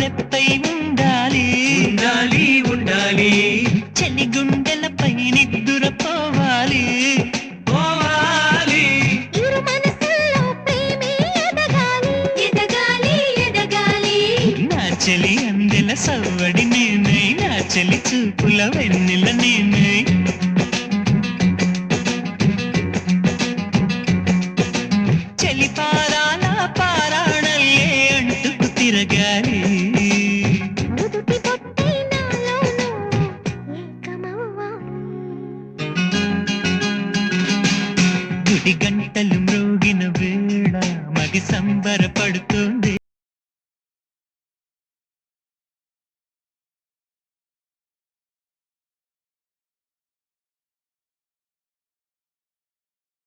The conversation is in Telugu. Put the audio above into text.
రెప్పై ఉండాలి ఉండాలి ఉండాలి చలి గుండెలపై నిద్దురపోవాలి పోవాలి ఇరు మనసుల్లో ప్రేమే ఎదగాలి ఎదగాలి ఎదగాలి నా చలి అందెల సవ్వడి నేనై నా చలి చూపుల వెన్నెల నేనై చలి పారాల పారాణల్లే అంటుకు తిరగాలి నుదుటి బొట్టై నాలోనూ ఏకమవ్వాలి గుడి గంటలు మ్రోగిన వేళ మగి సంబర